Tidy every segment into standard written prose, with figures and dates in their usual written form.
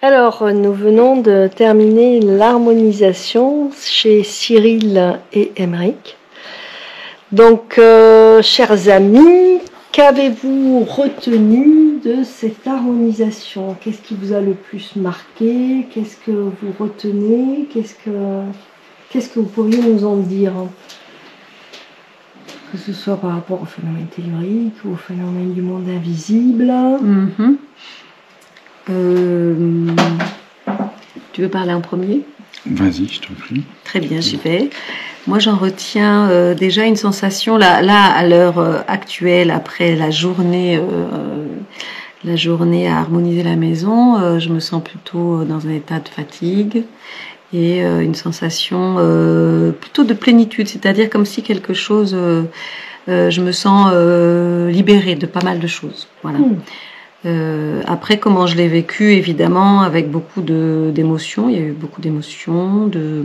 Alors, nous venons de terminer l'harmonisation chez Cyril et Aymeric. Donc, chers amis, qu'avez-vous retenu de cette harmonisation? Qu'est-ce qui vous a le plus marqué? Qu'est-ce que vous retenez? Qu'est-ce que vous pourriez nous en dire? Que ce soit par rapport au phénomène tellurique ou au phénomène du monde invisible. Tu veux parler en premier? Vas-y, je t'en prie. Très bien, j'y vais. Moi, j'en retiens déjà une sensation, là à l'heure actuelle, après la journée à harmoniser la maison, je me sens plutôt dans un état de fatigue et une sensation plutôt de plénitude, c'est-à-dire comme si quelque chose, je me sens libérée de pas mal de choses. Voilà. Après, comment je l'ai vécu, évidemment, avec beaucoup d'émotions. Il y a eu beaucoup d'émotions, de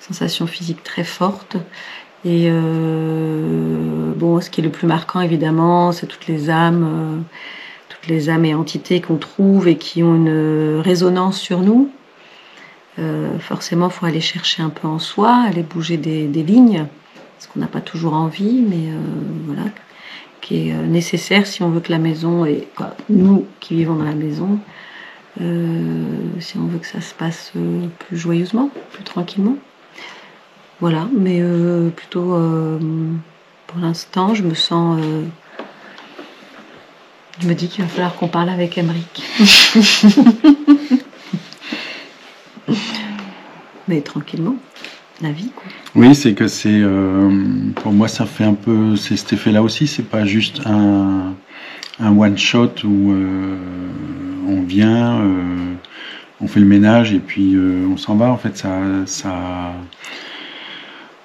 sensations physiques très fortes. Et bon, ce qui est le plus marquant, évidemment, c'est toutes les âmes et entités qu'on trouve et qui ont une résonance sur nous. Forcément, il faut aller chercher un peu en soi, aller bouger des lignes, parce qu'on n'a pas toujours envie, mais voilà, qui est nécessaire si on veut que la maison, et nous qui vivons dans la maison, si on veut que ça se passe plus joyeusement, plus tranquillement. Voilà, mais plutôt pour l'instant, je me sens... je me dis qu'il va falloir qu'on parle avec Aymeric. Mais tranquillement, la vie, quoi. Oui, c'est que c'est... pour moi, ça fait un peu... C'est cet effet-là aussi, c'est pas juste un one-shot où on vient, on fait le ménage et puis on s'en va. En fait, ça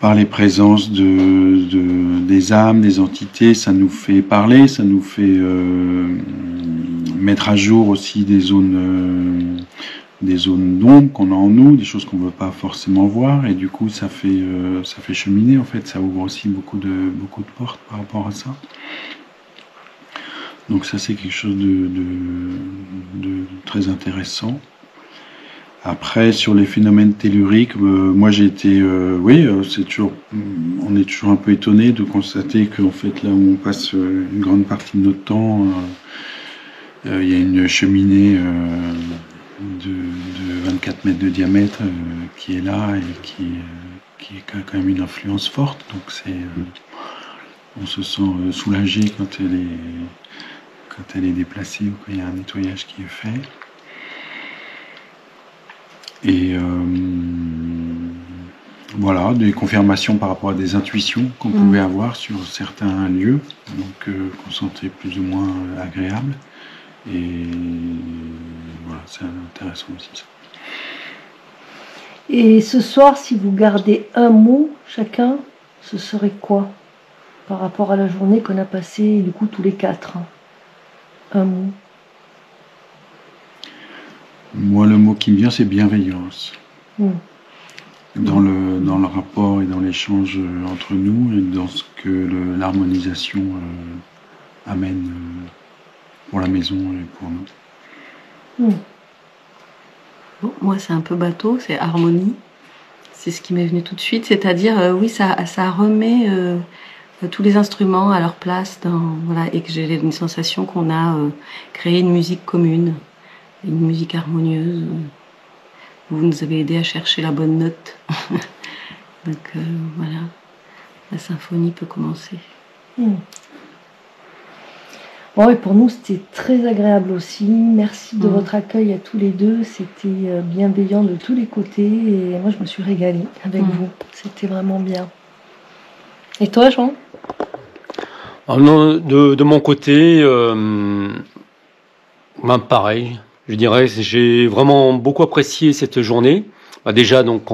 par les présences des âmes, des entités, ça nous fait parler, ça nous fait mettre à jour aussi des zones d'ombre qu'on a en nous, des choses qu'on ne veut pas forcément voir, et du coup ça fait cheminer, en fait, ça ouvre aussi beaucoup de portes par rapport à ça. Donc ça, c'est quelque chose de très intéressant. Après, sur les phénomènes telluriques, moi j'ai été, on est toujours un peu étonné de constater qu'en fait là où on passe une grande partie de notre temps, il y a une cheminée de 24 mètres de diamètre qui est là et qui a quand même une influence forte. Donc on se sent soulagé quand elle est déplacée ou quand il y a un nettoyage qui est fait. Et voilà, des confirmations par rapport à des intuitions qu'on pouvait avoir sur certains lieux, donc qu'on sentait plus ou moins agréables. Et voilà, c'est intéressant aussi ça. Et ce soir, si vous gardez un mot chacun, ce serait quoi par rapport à la journée qu'on a passée, du coup, tous les quatre? Un mot. Moi, le mot qui me vient, c'est bienveillance. Dans le rapport et dans l'échange entre nous et dans ce que l'harmonisation amène pour la maison et pour nous. Bon, moi, c'est un peu bateau, c'est harmonie. C'est ce qui m'est venu tout de suite, c'est-à-dire, oui, ça remet tous les instruments à leur place, et que j'ai une sensation qu'on a créé une musique commune, une musique harmonieuse. Vous nous avez aidé à chercher la bonne note. Donc voilà, la symphonie peut commencer. Bon, et pour nous, c'était très agréable aussi. Merci de votre accueil à tous les deux. C'était bienveillant de tous les côtés. Et moi, je me suis régalée avec vous. C'était vraiment bien. Et toi, Jean? De mon côté, pareil. Je dirais, j'ai vraiment beaucoup apprécié cette journée. Déjà, donc,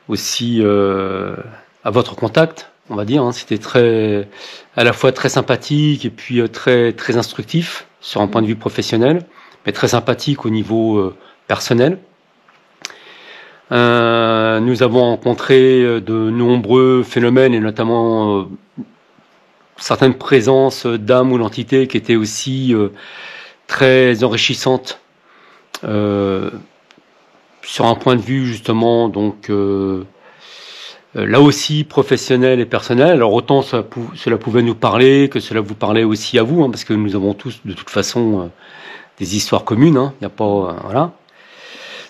aussi à votre contact, on va dire. C'était à la fois très sympathique et puis très, très instructif sur un point de vue professionnel, mais très sympathique au niveau personnel. Nous avons rencontré de nombreux phénomènes et notamment certaines présences d'âmes ou d'entités qui étaient aussi très enrichissantes sur un point de vue justement donc là aussi professionnel et personnel. Alors autant cela pouvait nous parler que cela vous parlait aussi à vous, hein, parce que nous avons tous de toute façon des histoires communes. Hein, y a pas voilà.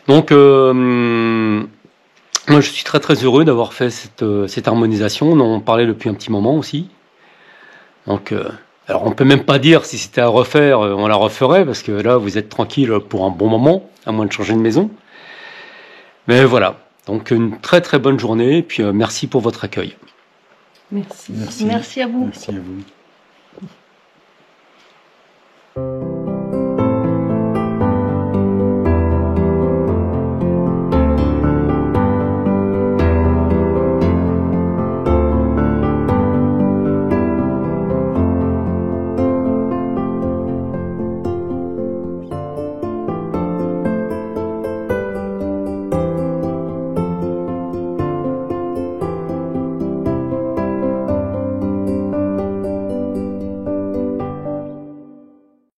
Donc moi je suis très très heureux d'avoir fait cette harmonisation. On en parlait depuis un petit moment aussi. Donc alors on peut même pas dire si c'était à refaire, on la referait parce que là vous êtes tranquille pour un bon moment, à moins de changer de maison. Mais voilà. Donc une très très bonne journée, et puis merci pour votre accueil. Merci. Merci à vous. Merci à vous.